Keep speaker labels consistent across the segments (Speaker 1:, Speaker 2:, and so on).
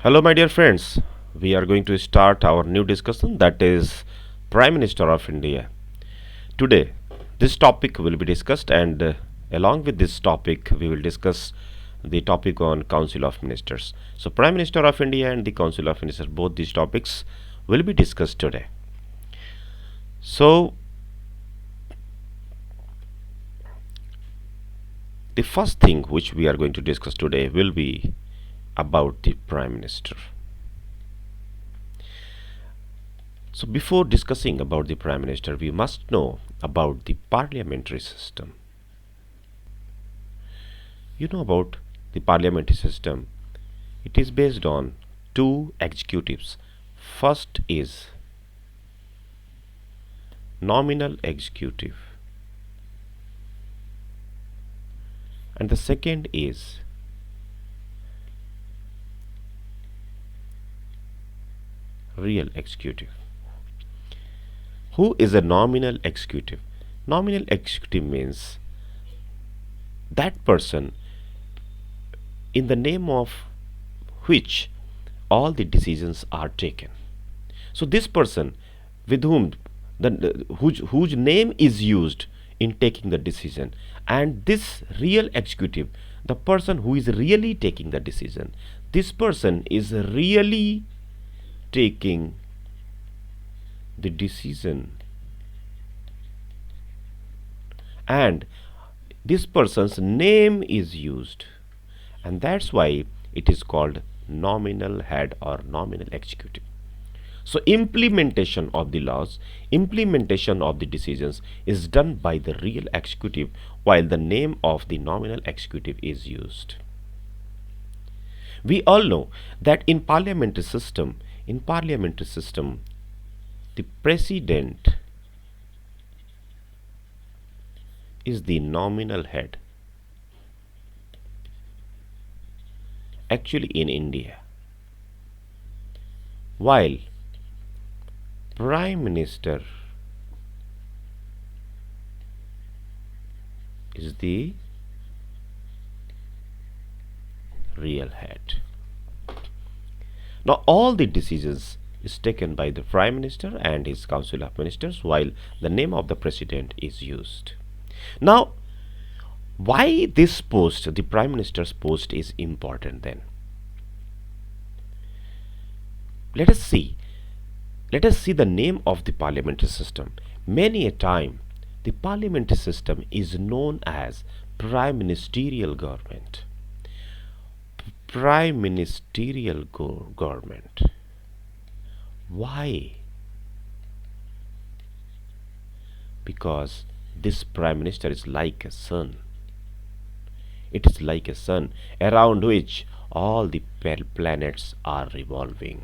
Speaker 1: Hello, my dear friends. We are going to start our new discussion, that is Prime Minister of India. Today, this topic will be discussed, and along with this topic, we will discuss the topic on Council of Ministers. So, Prime Minister of India and the Council of Ministers, both these topics will be discussed today. So, the first thing which we are going to discuss today will be about the Prime Minister. So before discussing about the Prime Minister, we must know about the parliamentary system. You know about the parliamentary system. It is based on two executives. First is nominal executive, and the second is real executive. Who is a nominal executive? Nominal executive means that person in the name of which all the decisions are taken. So this person with whom whose name is used in taking the decision, and this real executive, the person who is really taking the decision, this person is really taking the decision, and this person's name is used, and that's why it is called nominal head or nominal executive. So implementation of the laws, implementation of the decisions is done by the real executive, while the name of the nominal executive is used. We all know that in parliamentary system, the president is the nominal head. Actually in India, while Prime Minister is the real head. Now all the decisions is taken by the Prime Minister and his Council of Ministers, while the name of the President is used. Now, why this post, the Prime Minister's post, is important then? Let us see the name of the parliamentary system. Many a time, the parliamentary system is known as prime ministerial government. Prime ministerial government. Why? Because this Prime Minister is like a sun. It is like a sun around which all the planets are revolving.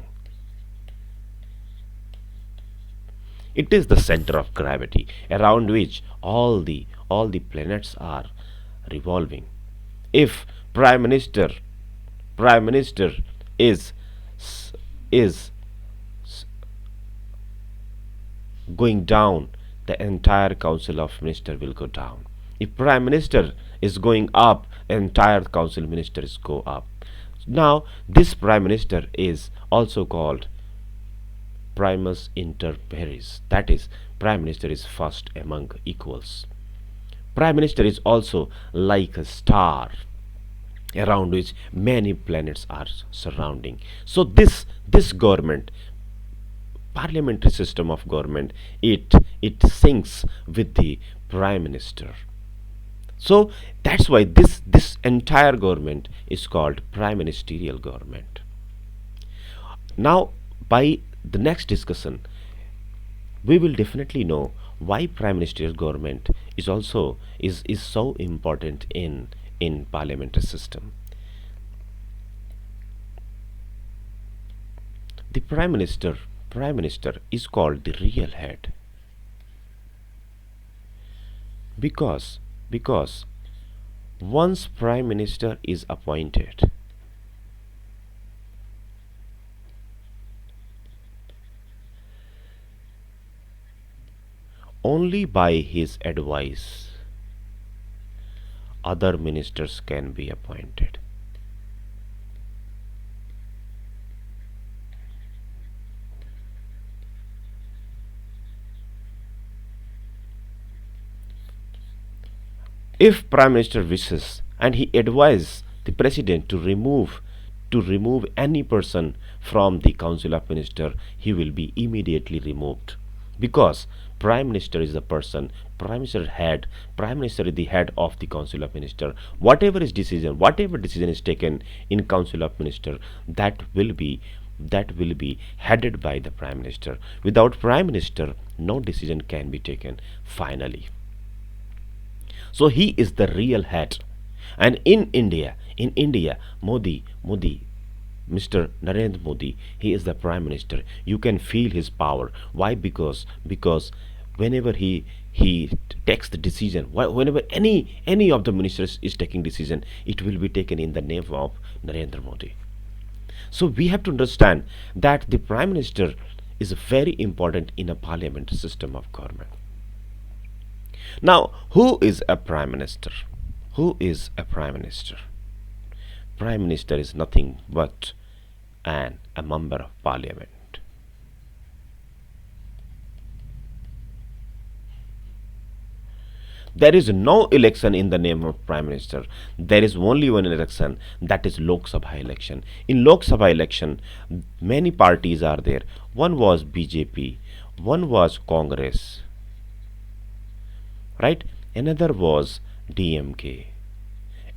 Speaker 1: It is the center of gravity around which all the planets are revolving. If Prime Minister is going down, the entire Council of Ministers will go down. If Prime Minister is going up, entire Council of Ministers go up. Now this Prime Minister is also called primus inter pares, that is, Prime Minister is first among equals. Prime Minister is also like a star around which many planets are surrounding. So this government, parliamentary system of government, it syncs with the Prime Minister. So that's why this entire government is called prime ministerial government. Now by the next discussion, we will definitely know why prime ministerial government is also is so important in parliamentary system. The prime minister is called the real head because once Prime Minister is appointed, only by his advice other ministers can be appointed. If Prime Minister wishes and he advises the President to remove any person from the Council of Minister, he will be immediately removed, because Prime Minister is the person. Prime Minister is the head of the Council of Minister. Whatever decision is taken in Council of Minister, that will be headed by the Prime Minister. Without Prime Minister, no decision can be taken finally. So he is the real head. And in India, Modi, Mr. Narendra Modi, he is the Prime Minister. You can feel his power. Why? Because whenever he takes the decision, whenever any of the ministers is taking decision, it will be taken in the name of Narendra Modi. So we have to understand that the Prime Minister is very important in a parliament system of government. Now, who is a Prime Minister? Who is a Prime Minister? Prime Minister is nothing but a member of Parliament. There is no election in the name of Prime Minister. There is only one election, that is Lok Sabha election. In Lok Sabha election, many parties are there. One was BJP, one was Congress, right? Another was DMK,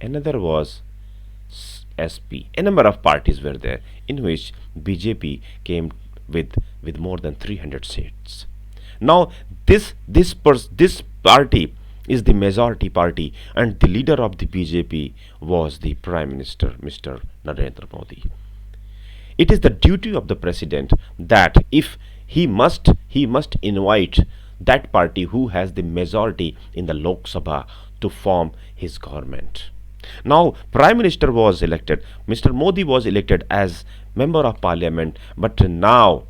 Speaker 1: another was SP. A number of parties were there, in which BJP came with more than 300 seats. Now this party is the majority party, and the leader of the BJP was the Prime Minister, Mr. Narendra Modi. It is the duty of the president that if he must invite that party who has the majority in the Lok Sabha to form his government. Now, Prime Minister was elected. Mr. Modi was elected as member of Parliament, but now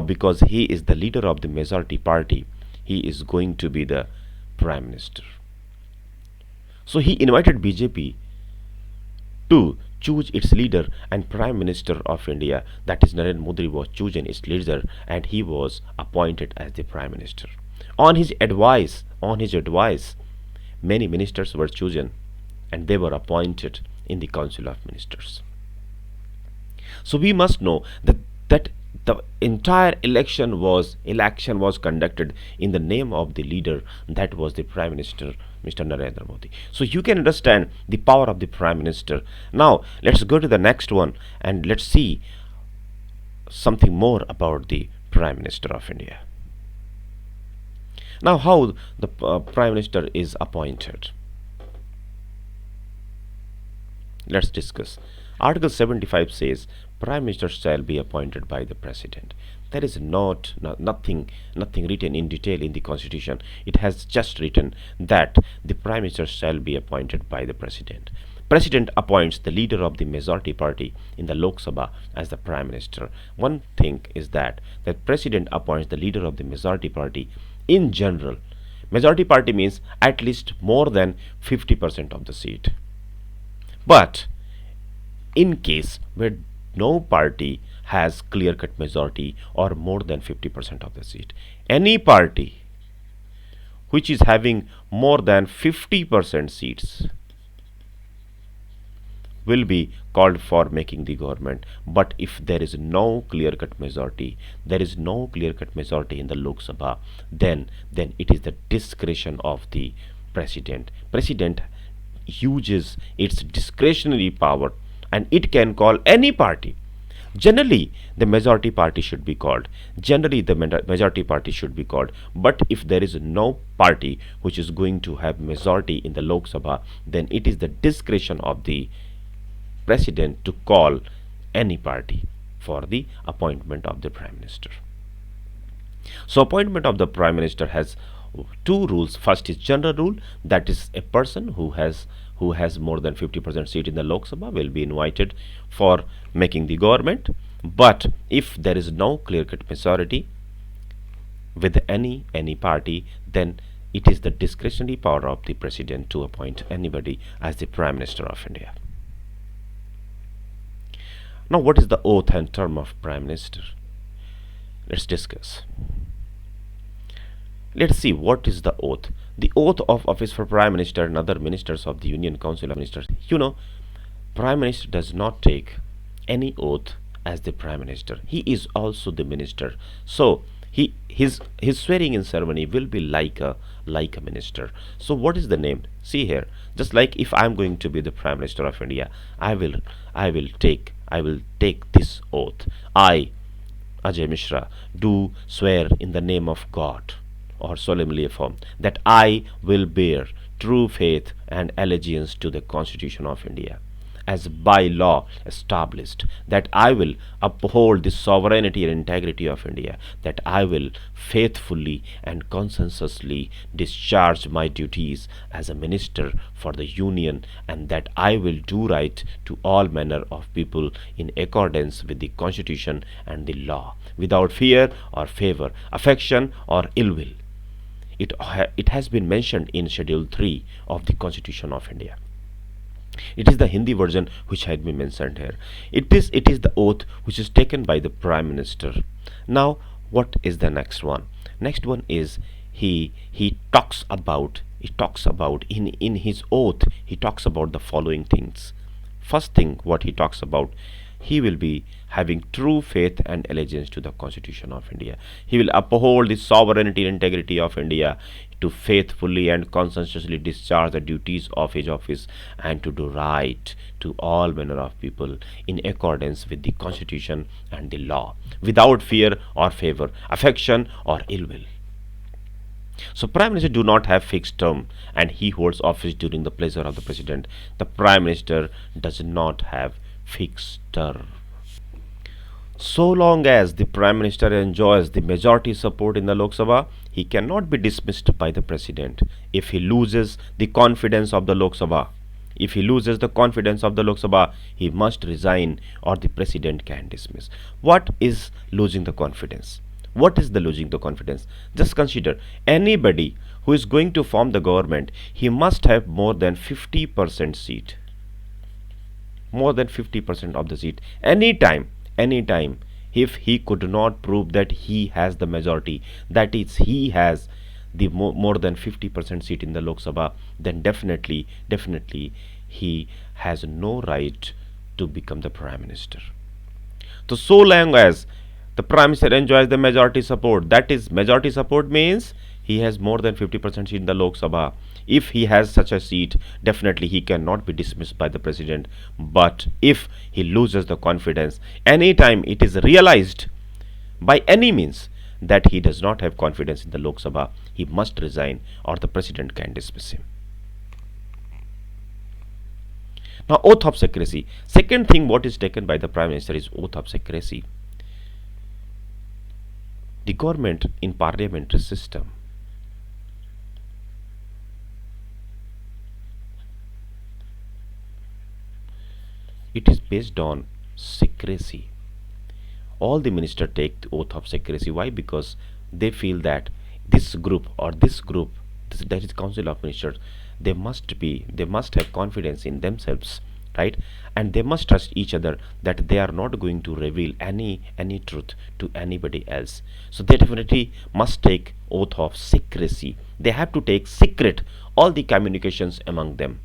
Speaker 1: because he is the leader of the majority party, he is going to be the Prime Minister. So he invited BJP to choose its leader, and Prime Minister of India, that is Narendra Modi, was chosen its leader, and he was appointed as the Prime Minister. On his advice, many ministers were chosen, and they were appointed in the Council of Ministers. So we must know that the entire election was conducted in the name of the leader, that was the Prime Minister, Mr. Narendra Modi. So you can understand the power of the Prime Minister. Now let's go to the next one, and let's see something more about the Prime Minister of India. Now, how the Prime Minister is appointed? Let's discuss. Article 75 says Prime Minister shall be appointed by the President. There is nothing written in detail in the Constitution. It has just written that the Prime Minister shall be appointed by the President. President appoints the leader of the majority party in the Lok Sabha as the Prime Minister. One thing is that President appoints the leader of the majority party in general. Majority party means at least more than 50% of the seat. But in case where no party has clear-cut majority or more than 50% of the seat, any party which is having more than 50% seats will be called for making the government. But if there is no clear-cut majority, in the Lok Sabha, then it is the discretion of the president. President uses its discretionary power, and it can call any party. Generally, the majority party should be called. But if there is no party which is going to have majority in the Lok Sabha, then it is the discretion of the president to call any party for the appointment of the Prime Minister. So appointment of the Prime Minister has two rules. First is general rule, that is a person who has more than 50% seat in the Lok Sabha will be invited for making the government. But if there is no clear-cut majority with any party, then it is the discretionary power of the president to appoint anybody as the Prime Minister of India. Now, what is the oath and term of Prime Minister? Let's discuss. Let's see what is the oath. The oath of office for Prime Minister and other ministers of the Union Council of Ministers. Prime Minister does not take any oath as the Prime Minister. He is also the minister. So his swearing in ceremony will be like a minister. So what is the name? See here. Just like if I am going to be the Prime Minister of India, I will take this oath. I, Ajay Mishra, do swear in the name of God, or solemnly affirm that I will bear true faith and allegiance to the Constitution of India, as by law established, that I will uphold the sovereignty and integrity of India, that I will faithfully and conscientiously discharge my duties as a minister for the Union, and that I will do right to all manner of people in accordance with the Constitution and the law, without fear or favor, affection or ill will. It has been mentioned in Schedule 3 of the Constitution of India. It is the Hindi version which had been mentioned here. It is the oath which is taken by the Prime Minister. Now, what is the next one? Next one is he talks about in his oath. He talks about the following things. First thing, what he talks about, he will be having true faith and allegiance to the Constitution of India. He will uphold the sovereignty and integrity of India, to faithfully and conscientiously discharge the duties of his office, and to do right to all manner of people in accordance with the Constitution and the law, without fear or favor, affection or ill will. So Prime Minister do not have fixed term, and he holds office during the pleasure of the President. The Prime Minister does not have fixed term. So long as the Prime Minister enjoys the majority support in the Lok Sabha, he cannot be dismissed by the President. If he loses the confidence of the Lok Sabha, he must resign, or the President can dismiss. What is losing the confidence? What is the losing the confidence? Just consider, anybody who is going to form the government, he must have more than 50% seat. More than 50% of the seat. Anytime, if he could not prove that he has the majority, that is, he has the more than 50% seat in the Lok Sabha, then definitely he has no right to become the Prime Minister. So long as the Prime Minister enjoys the majority support, that is, majority support means he has more than 50% seat in the Lok Sabha. If he has such a seat, definitely he cannot be dismissed by the President. But if he loses the confidence, anytime it is realized by any means that he does not have confidence in the Lok Sabha, he must resign, or the President can dismiss him. Now, oath of secrecy. Second thing what is taken by the Prime Minister is oath of secrecy. The government in parliamentary system, it is based on secrecy. All the ministers take the oath of secrecy. Why? Because they feel that this group, that is Council of Ministers, they must have confidence in themselves, right? And they must trust each other that they are not going to reveal any truth to anybody else. So they definitely must take oath of secrecy. They have to take secret all the communications among them.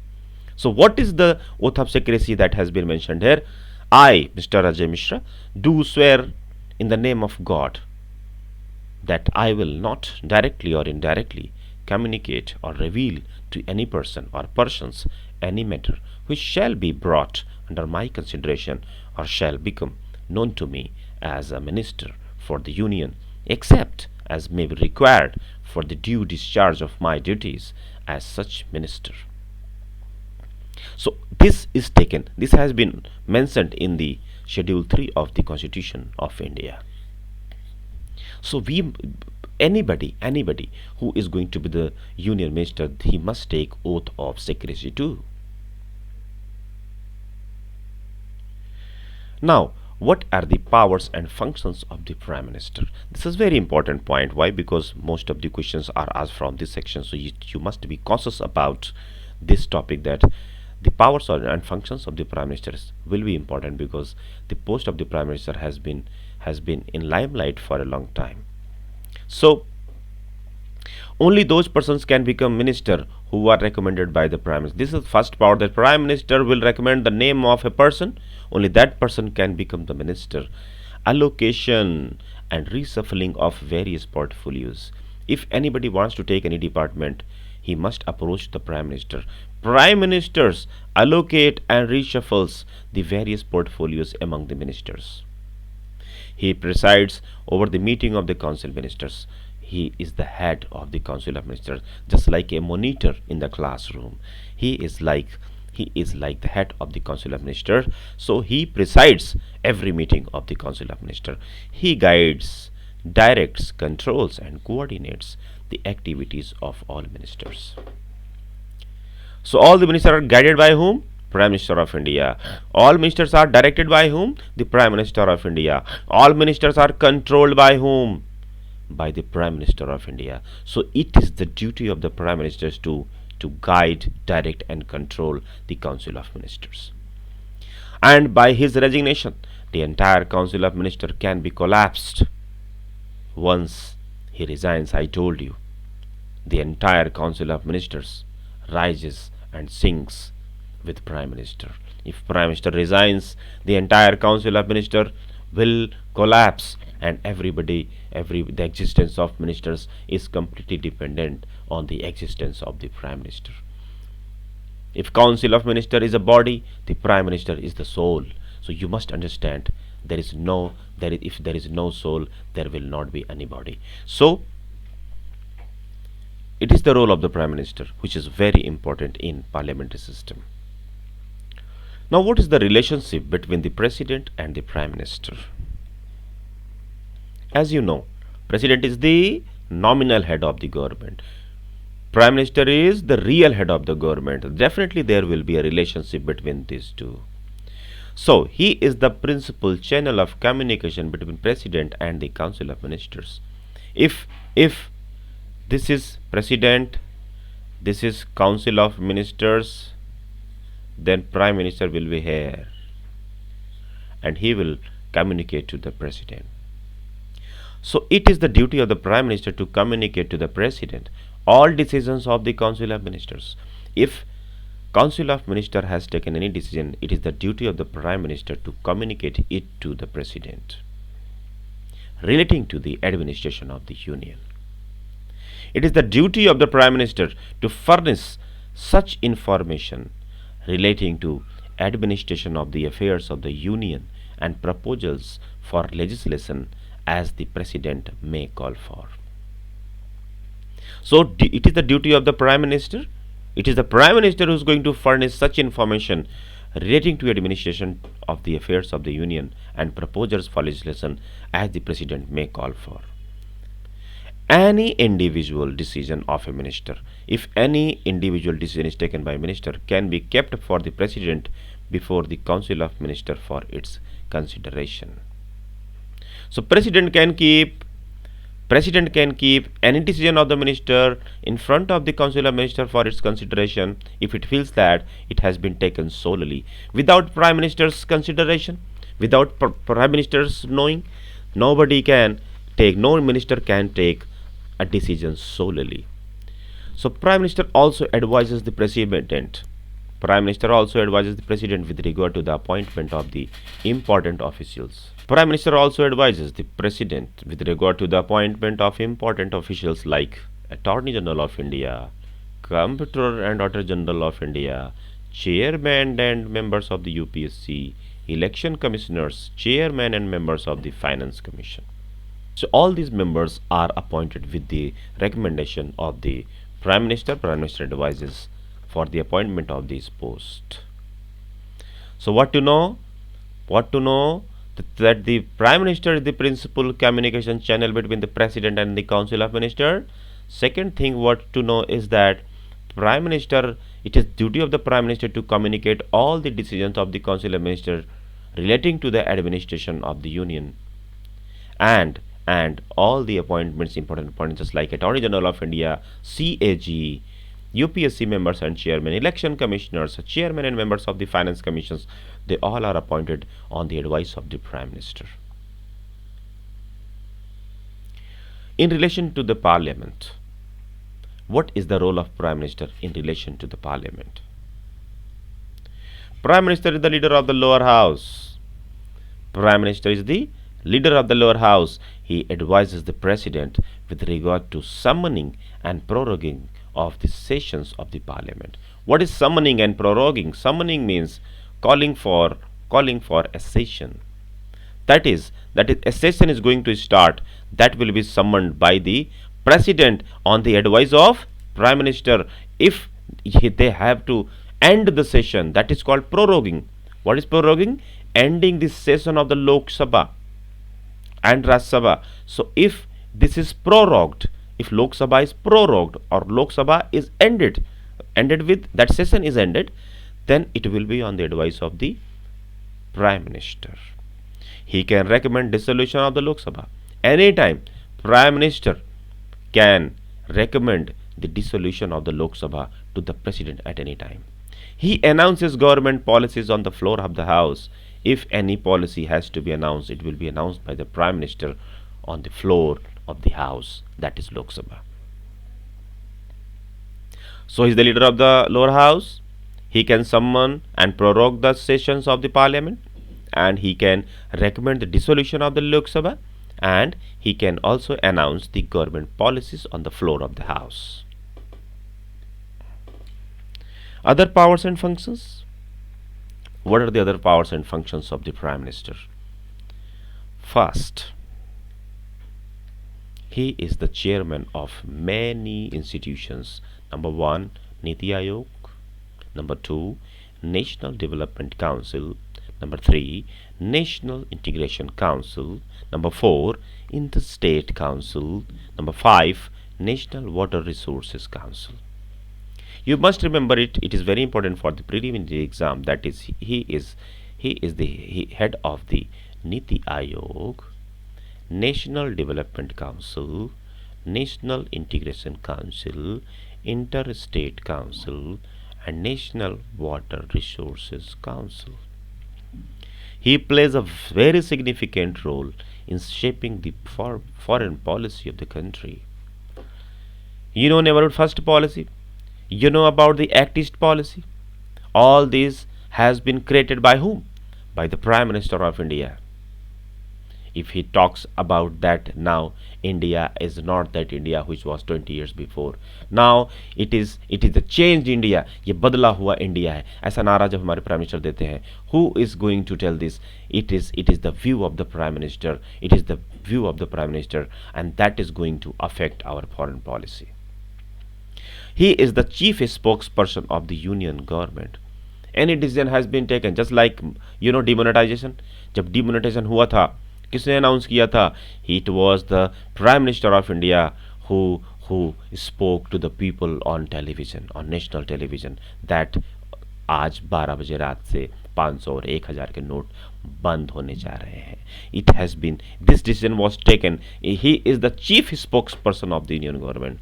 Speaker 1: So what is the oath of secrecy that has been mentioned here? I, Mr. Ajay Mishra, do swear in the name of God that I will not directly or indirectly communicate or reveal to any person or persons any matter which shall be brought under my consideration or shall become known to me as a minister for the Union, except as may be required for the due discharge of my duties as such minister. So this has been mentioned in the Schedule 3 of the Constitution of India. So anybody who is going to be the Union Minister, he must take oath of secrecy too. Now, what are the powers and functions of the Prime Minister? This is very important point. Why? Because most of the questions are asked from this section. So you must be cautious about this topic, that the powers and functions of the Prime Minister will be important, because the post of the Prime Minister has been in limelight for a long time. So Only those persons can become minister who are recommended by the prime minister. This is the first power, that prime minister will recommend the name of a person. Only that person can become the minister. Allocation and reshuffling of various portfolios. If anybody wants to take any department, he must approach the prime minister. Prime ministers allocate and reshuffles the various portfolios among the ministers. He presides over the meeting of the council ministers. He is the head of the council of ministers, just like a monitor in the classroom. He is like the head of the council of ministers. So he presides every meeting of the council of ministers. He guides, directs, controls, and coordinates the activities of all ministers. So all the ministers are guided by whom? Prime Minister of India. All ministers are directed by whom? The Prime Minister of India. All ministers are controlled by whom? By the Prime Minister of India. So it is the duty of the Prime Ministers to guide, direct, and control the Council of Ministers. And by his resignation, the entire Council of Ministers can be collapsed. Once he resigns, I told you, the entire Council of Ministers rises and sinks with Prime Minister. If Prime Minister resigns, the entire Council of Ministers will collapse, and the existence of ministers is completely dependent on the existence of the Prime Minister. If Council of Ministers is a body, the Prime Minister is the soul. So you must understand, if there is no soul, there will not be any body. So it is the role of the Prime Minister which is very important in parliamentary system. Now, what is the relationship between the President and the Prime Minister? As you know, President is the nominal head of the government. Prime Minister is the real head of the government. Definitely there will be a relationship between these two. So, he is the principal channel of communication between President and the Council of Ministers. If this is President, this is Council of Ministers, then Prime Minister will be here and he will communicate to the President. So it is the duty of the Prime Minister to communicate to the President all decisions of the Council of Ministers. If Council of Ministers has taken any decision, it is the duty of the Prime Minister to communicate it to the President relating to the administration of the Union. It is the duty of the Prime Minister to furnish such information relating to administration of the affairs of the Union and proposals for legislation as the President may call for. So it is the duty of the Prime Minister. It is the Prime Minister who is going to furnish such information relating to administration of the affairs of the Union and proposals for legislation as the President may call for. Any individual decision of a minister, if any individual decision is taken by a minister, can be kept for the President before the Council of Ministers for its consideration. So President can keep any decision of the minister in front of the Council of Ministers for its consideration if it feels that it has been taken solely without Prime Minister's consideration, without Prime Minister's knowing. No minister can take a decision solely. So Prime Minister also advises the President. Prime Minister also advises the President with regard to the appointment of the important officials. Prime Minister also advises the President with regard to the appointment of important officials like Attorney General of India, Comptroller and Auditor General of India, Chairman and members of the UPSC, Election Commissioners, Chairman and members of the Finance Commission. So all these members are appointed with the recommendation of the Prime Minister. Prime Minister advises for the appointment of these posts. So what to know? That the Prime Minister is the principal communication channel between the President and the Council of Ministers. Second thing what to know is that Prime Minister, it is duty of the Prime Minister to communicate all the decisions of the Council of Ministers relating to the administration of the Union and all the important appointments like Attorney General of India, CAG, UPSC members and chairman, election commissioners, chairman and members of the finance commissions, they all are appointed on the advice of the Prime Minister. In relation to the Parliament, What is the role of Prime Minister in relation to the Parliament? Prime Minister is the leader of the lower house. Prime Minister is the leader of the lower house. He advises the President with regard to summoning and proroguing of the sessions of the Parliament. What is summoning and proroguing? Summoning means calling for a session. That is a session is going to start, that will be summoned by the President on the advice of Prime Minister. If they have to end the session, that is called proroguing. What is proroguing? Ending the session of the Lok Sabha and Raj Sabha. So if this is prorogued, if Lok Sabha is prorogued or Lok Sabha is ended with, that session is ended, then it will be on the advice of the Prime Minister. He can recommend dissolution of the Lok Sabha. Anytime Prime Minister can recommend the dissolution of the Lok Sabha to the President at any time. He announces government policies on the floor of the House. If any policy has to be announced, it will be announced by the Prime Minister on the floor of the House, that is Lok Sabha. So he is the leader of the lower house. He can summon and prorogue the sessions of the Parliament, and he can recommend the dissolution of the Lok Sabha, and he can also announce the government policies on the floor of the House. Other powers and functions. What are the other powers and functions of the Prime Minister? First, he is the chairman of many institutions. Number 1, Niti Aayog. Number 2, National Development Council. Number 3, National Integration Council. Number 4, Interstate Council. Number 5, National Water Resources Council. You must remember it. It is very important for the preliminary exam. That is, he is the head of the Niti Aayog, National Development Council, National Integration Council, Interstate Council, and National Water Resources Council. He plays a very significant role in shaping the foreign policy of the country. You know about first policy. You know about the Act East policy. All this has been created by whom? By the Prime Minister of India. If he talks about that now, India is not that India which was 20 years before. Now it is the changed India. ये बदला हुआ India है. ऐसा नारा जब हमारे Prime Minister देते हैं, who is going to tell this? It is the view of the Prime Minister. It is the view of the Prime Minister, and that is going to affect our foreign policy. He is the chief spokesperson of the union government. Any decision has been taken, just like demonetization. जब demonetization हुआ था, किसने announce किया था? It was the Prime Minister of India who spoke to the people on television, on national television, that आज 12 बजे रात से 500 और 1000 के नोट बंद होने जा रहे हैं. It has been, this decision was taken. He is the chief spokesperson of the union government.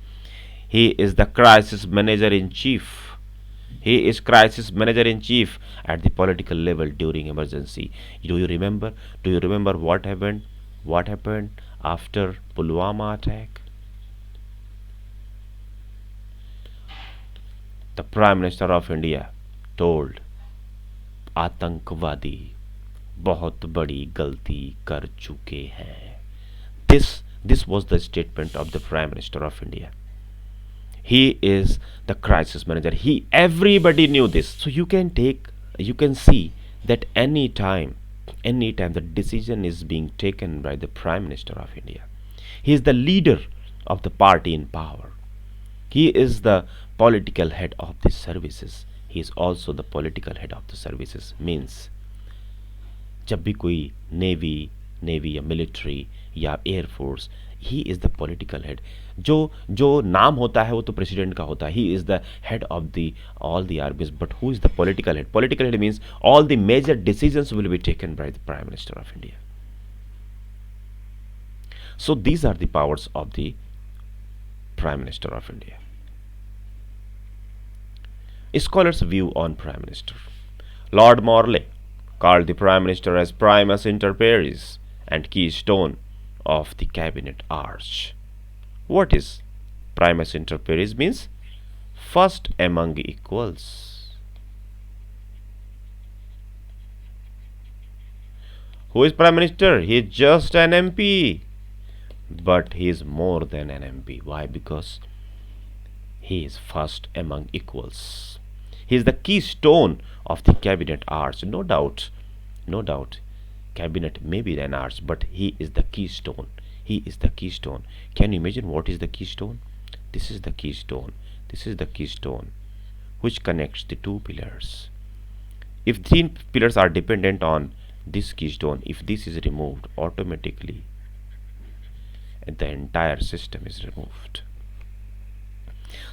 Speaker 1: He is the crisis manager in chief. He is crisis manager in chief at the political level during emergency. Do you remember? What happened? What happened after Pulwama attack? The Prime Minister of India told, आतंकवादी बहुत बड़ी गलती कर चुके हैं. This was the statement of the Prime Minister of India. He is the crisis manager. Everybody knew this. So you can see that any time the decision is being taken by the Prime Minister of India. He is the leader of the party in power. He is the political head of the services. He is also the political head of the services. Means जब भी कोई navy या military या air force, he is the political head. जो नाम होता है वो तो प्रेसिडेंट का होता है. He is the head of the all the armies. But who is the political head? Political head means all the major decisions will be taken by the prime minister of India. So these are the powers of the Prime Minister of India. A scholar's view on Prime Minister. Lord Morley called the Prime Minister as primus inter pares and keystone of the cabinet arch. What is Primus inter pares means first among equals. Who is Prime Minister? He is just an MP. But he is more than an MP. Why? Because he is first among equals. He is the keystone of the cabinet arch. No doubt, no doubt, cabinet may be an arch, but he is the keystone. He is the keystone. Can you imagine what is the keystone? This is the keystone. This is the keystone which connects the two pillars. If three pillars are dependent on this keystone, if this is removed, automatically the entire system is removed.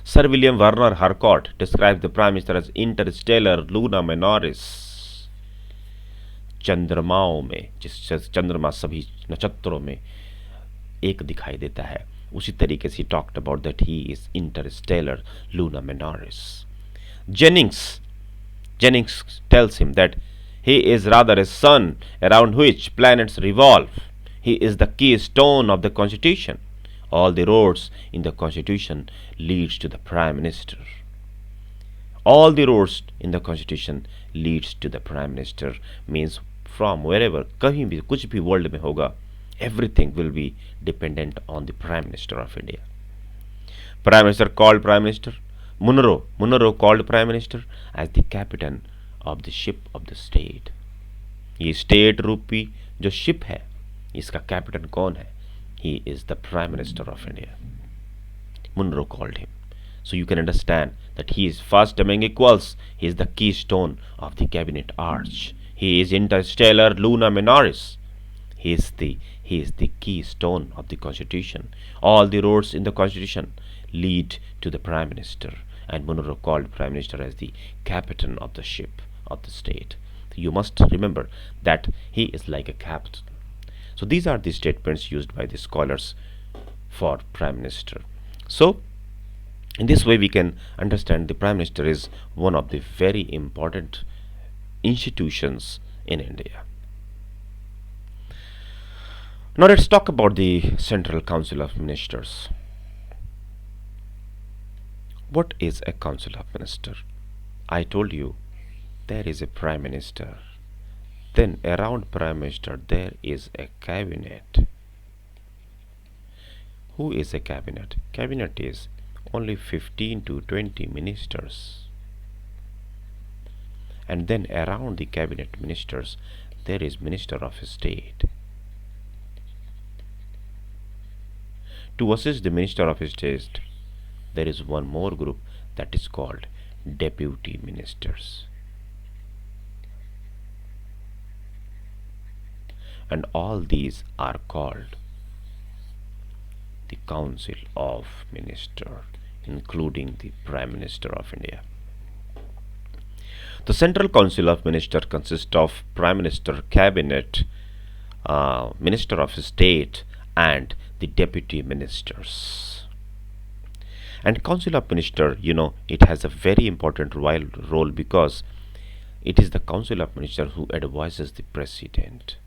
Speaker 1: Sir William Werner Harcourt describes the Prime Minister as interstellar luna minoris. चंद्रमाओं में, जिस चंद्रमा सभी नक्षत्रों में एक दिखाई देता है, उसी तरीके से talked about that he is interstellar luna minoris. Jennings tells him that he is rather a sun around which planets revolve. He is the keystone of the Constitution. All the roads in the Constitution leads to the Prime Minister. All the roads in the Constitution leads to the Prime Minister means from wherever, कहीं भी कुछ भी world में होगा, everything will be dependent on the Prime Minister of India. Prime Minister called Prime Minister. Munro called Prime Minister as the captain of the ship of the state. ये state रूपी जो ship है, इसका captain कौन है? He is the Prime Minister of India. Munro called him. So you can understand that he is first among equals. He is the keystone of the cabinet arch. He is interstellar luna minoris. He is the keystone of the Constitution. All the roads in the Constitution lead to the Prime Minister. And Munro called Prime Minister as the captain of the ship of the state. You must remember that he is like a captain. So these are the statements used by the scholars for Prime Minister. So in this way we can understand the Prime Minister is one of the very important institutions in India. Now let's talk about the Central Council of Ministers. What is a Council of Ministers? I told you there is a Prime Minister. Then around Prime Minister there is a cabinet. Who is a cabinet? Cabinet is only 15 to 20 ministers. And then around the cabinet ministers there is Minister of State. To assist the Minister of State there is one more group that is called Deputy Ministers. And all these are called the Council of Ministers, including the Prime Minister of India. The Central Council of Ministers consists of Prime Minister, Cabinet, Minister of State and the Deputy Ministers. And Council of Ministers, it has a very important role because it is the Council of Ministers who advises the President.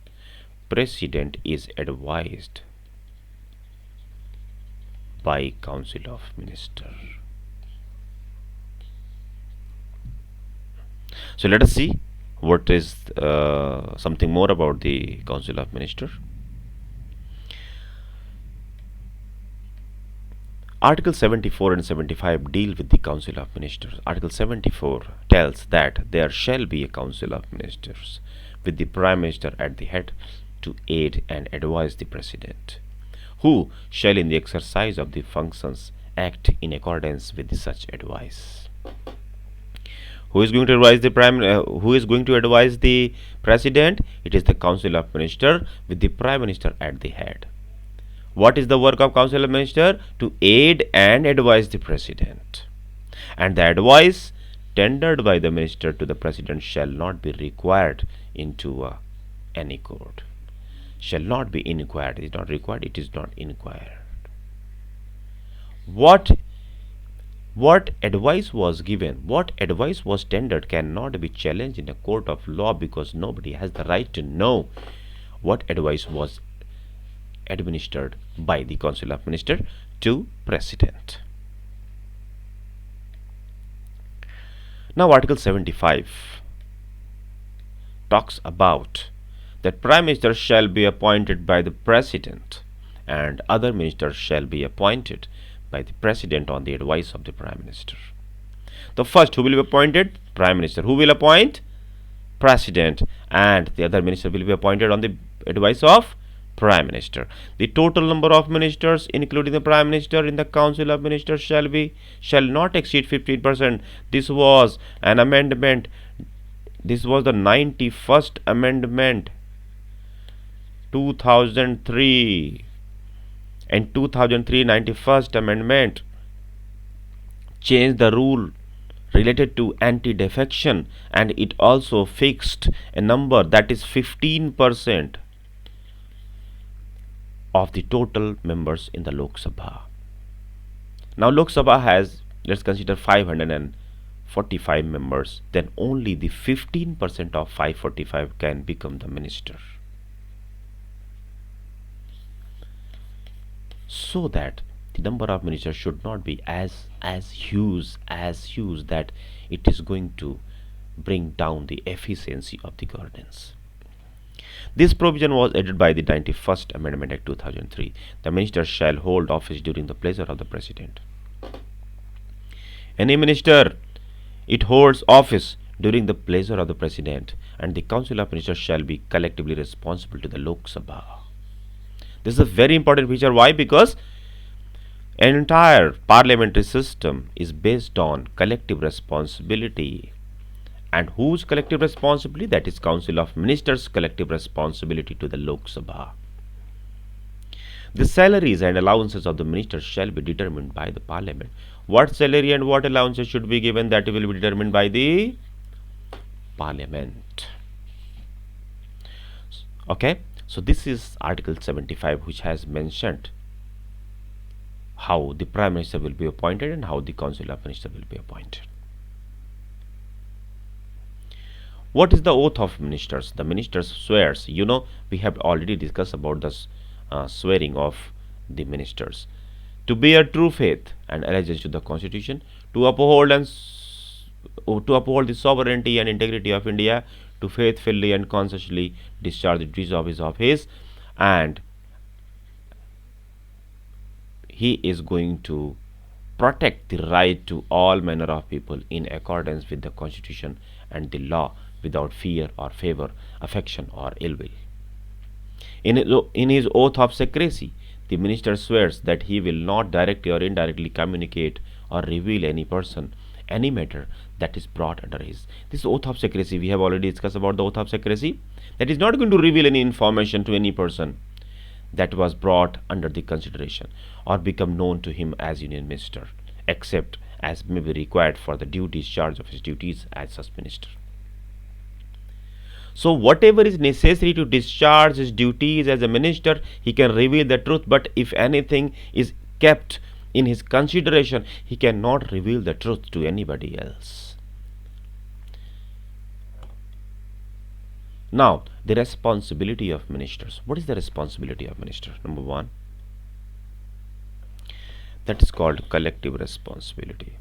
Speaker 1: President is advised by Council of Ministers. So let us see what is something more about the Council of Ministers. Article 74 and 75 deal with the Council of Ministers. Article 74 tells that there shall be a Council of Ministers with the Prime Minister at the head to aid and advise the President, who shall in the exercise of the functions act in accordance with such advice. Who is going to advise the President? It is the Council of Ministers with the Prime Minister at the head. What is the work of Council of Ministers? To aid and advise the President. And the advice tendered by the Minister to the President shall not be required into any court. Shall not be inquired. It is not required. It is not inquired. What advice was given, what advice was tendered cannot be challenged in a court of law because nobody has the right to know what advice was administered by the Council of Ministers to President. Now Article 75 talks about that Prime Minister shall be appointed by the President and other ministers shall be appointed by the President on the advice of the Prime Minister. The first, who will be appointed? Prime Minister. Who will appoint? President, and the other minister will be appointed on the advice of Prime Minister. The total number of ministers, including the Prime Minister, in the Council of Ministers shall not exceed 15%. This was an amendment. This was the 91st Amendment, 2003, and 2003 91st Amendment changed the rule related to anti-defection, and it also fixed a number that is 15% of the total members in the Lok Sabha. Now Lok Sabha has, let's consider, 545 members, then only the 15% of 545 can become the minister. So that the number of ministers should not be as huge that it is going to bring down the efficiency of the governance. This provision was added by the 91st Amendment Act 2003. The minister shall hold office during the pleasure of the President. Any minister, it holds office during the pleasure of the President, and the Council of Ministers shall be collectively responsible to the Lok Sabha. This is a very important feature. Why? Because an entire parliamentary system is based on collective responsibility. And whose collective responsibility? That is Council of Ministers' collective responsibility to the Lok Sabha. The salaries and allowances of the ministers shall be determined by the Parliament. What salary and what allowances should be given, that will be determined by the Parliament. Okay, so this is Article 75, which has mentioned how the Prime Minister will be appointed and how the Council of Ministers will be appointed. What is the oath of ministers? The minister swears. You know, we have already discussed about the swearing of the ministers. To bear true faith and allegiance to the Constitution, to uphold the sovereignty and integrity of India, to faithfully and conscientiously discharge the duties of his office, and he is going to protect the right to all manner of people in accordance with the Constitution and the law, without fear or favor, affection or ill will. In his oath of secrecy, the minister swears that he will not directly or indirectly communicate or reveal any person, any matter that is brought under his. This oath of secrecy, we have already discussed about the oath of secrecy, that is not going to reveal any information to any person that was brought under the consideration or become known to him as Union Minister, except as may be required for the due discharge of his duties as such minister. So whatever is necessary to discharge his duties as a minister, he can reveal the truth, but if anything is kept in his consideration, he cannot reveal the truth to anybody else. Now, the responsibility of ministers. What is the responsibility of minister? Number one, that is called collective responsibility.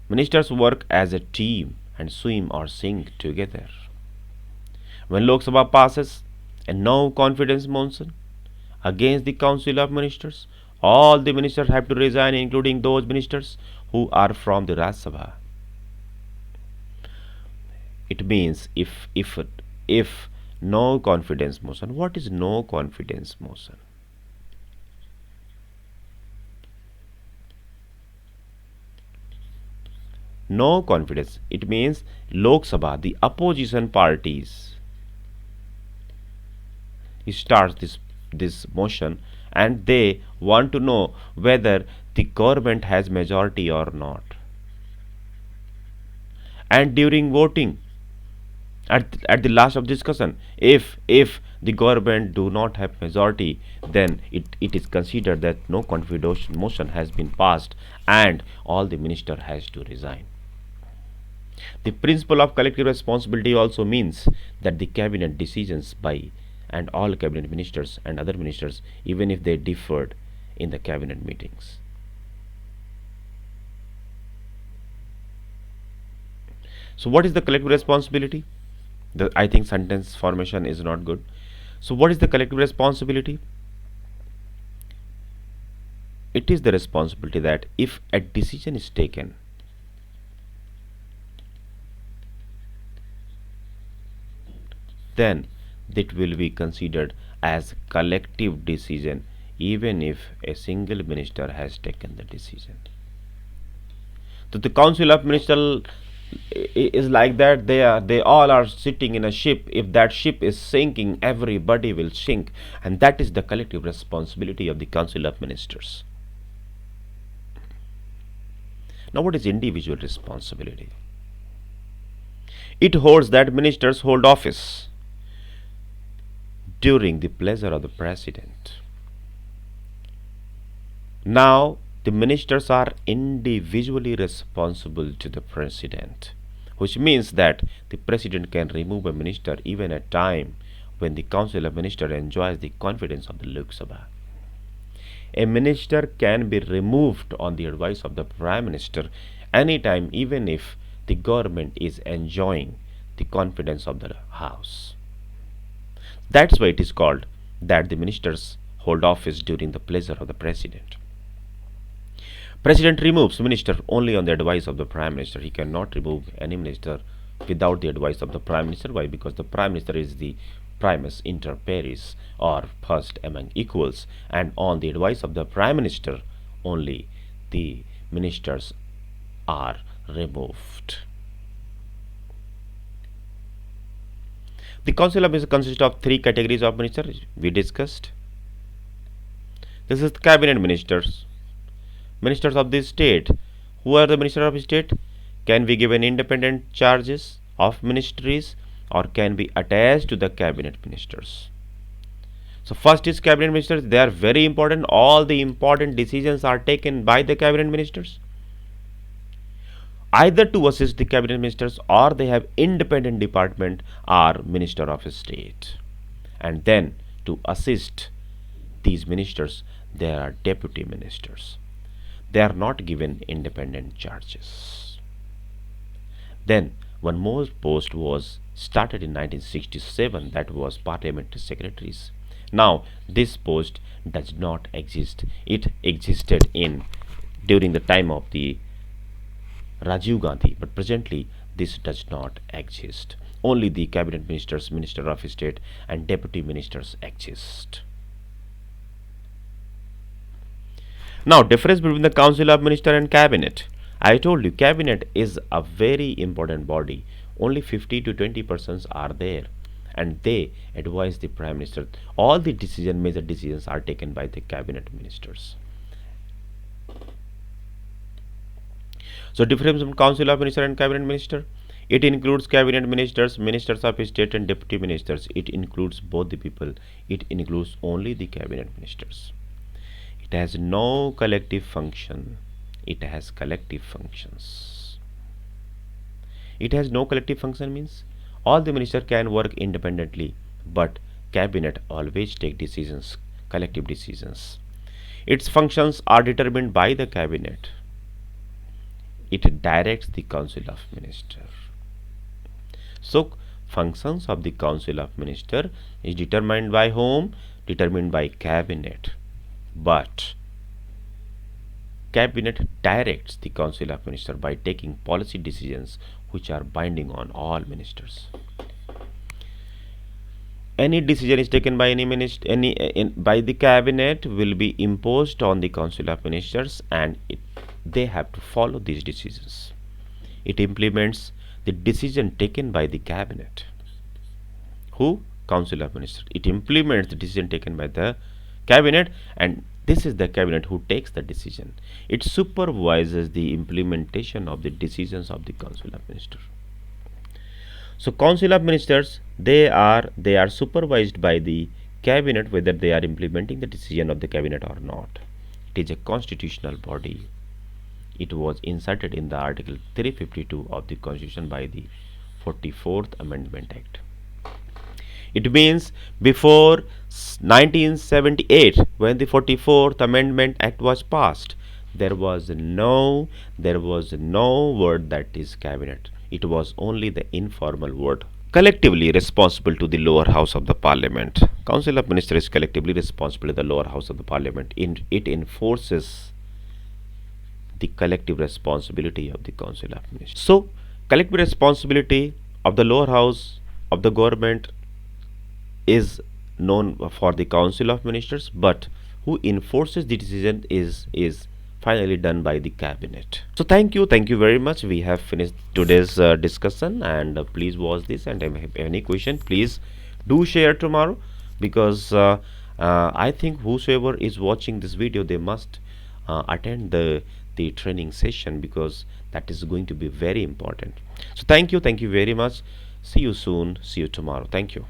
Speaker 1: Ministers work as a team and swim or sing together. When Lok Sabha passes a no confidence motion against the Council of Ministers, all the ministers have to resign, including those ministers who are from the Rajya Sabha. It means if no confidence motion. What is no confidence motion? No confidence, it means Lok Sabha, the opposition parties starts this motion, and they want to know whether the government has majority or not. And during voting, at the last of discussion, if the government do not have majority, then it is considered that no confidence motion has been passed and all the minister has to resign. The principle of collective responsibility also means that the cabinet decisions by and all cabinet ministers and other ministers, even if they differed in the cabinet meetings. So what is the collective responsibility? I think sentence formation is not good. So what is the collective responsibility? It is the responsibility that if a decision is taken, then that will be considered as collective decision even if a single minister has taken the decision. So the council of ministers is like that. They all are sitting in a ship. If that ship is sinking, everybody will sink, and that is the collective responsibility of the council of ministers. Now what is individual responsibility? It holds that ministers hold office during the pleasure of the president. Now the ministers are individually responsible to the president, which means that the president can remove a minister even at time when the council of ministers enjoys the confidence of the Lok Sabha. A minister can be removed on the advice of the prime minister anytime, even if the government is enjoying the confidence of the house. That's why it is called that the ministers hold office during the pleasure of the president. President removes minister only on the advice of the prime minister. He cannot remove any minister without the advice of the prime minister. Why? Because the prime minister is the primus inter pares, or first among equals, and on the advice of the prime minister only the ministers are removed. The council of ministers consists of three categories of ministers we discussed. This is the cabinet ministers. Ministers of the state. Who are the ministers of state? Can be given independent charges of ministries or can be attached to the cabinet ministers. So first is cabinet ministers. They are very important. All the important decisions are taken by the cabinet ministers, either to assist the cabinet ministers or they have independent department or minister of state. And then to assist these ministers there are deputy ministers. They are not given independent charges. Then one more post was started in 1967, that was parliamentary secretaries. Now this post does not exist. It existed during the time of the Rajiv Gandhi, but presently this does not exist. Only the cabinet ministers, minister of state and deputy ministers exist. Now difference between the council of minister and cabinet. I told you cabinet is a very important body. Only 50 to 20% are there and they advise the prime minister. All the major decisions are taken by the cabinet ministers. So difference between council of minister and cabinet minister. It includes cabinet ministers, ministers of state and deputy ministers. It includes both the people. It includes only the cabinet ministers. It has no collective function. It has collective functions. It has no collective function means all the ministers can work independently, but cabinet always take decisions, collective decisions. Its functions are determined by the cabinet. It directs the council of ministers. So functions of the council of ministers is determined by whom? Determined by cabinet. But cabinet directs the council of ministers by taking policy decisions which are binding on all ministers. Any decision is taken by any minister, by the cabinet will be imposed on the council of ministers, and they have to follow these decisions. It implements the decision taken by the cabinet. Who? Council of ministers. It implements the decision taken by the cabinet, and this is the cabinet who takes the decision. It supervises the implementation of the decisions of the council of ministers. So council of ministers, they are supervised by the cabinet whether they are implementing the decision of the cabinet or not. It is a constitutional body. It was inserted in the article 352 of the constitution by the 44th Amendment Act. It means before 1978, when the 44th Amendment Act was passed, there was no word that is cabinet. it was only the informal word. Collectively responsible to the lower house of the parliament. Council of Ministers is collectively responsible to the lower house of the parliament. It enforces the collective responsibility of the Council of Ministers. So, collective responsibility of the lower house of the government is known for the Council of Ministers, but who enforces the decision is finally done by the cabinet. So thank you very much. We have finished today's discussion, and please watch this, and if you have any question, please do share tomorrow, because I think whosoever is watching this video, they must attend the training session, because that is going to be very important. So thank you very much. See you soon. See you tomorrow. Thank you.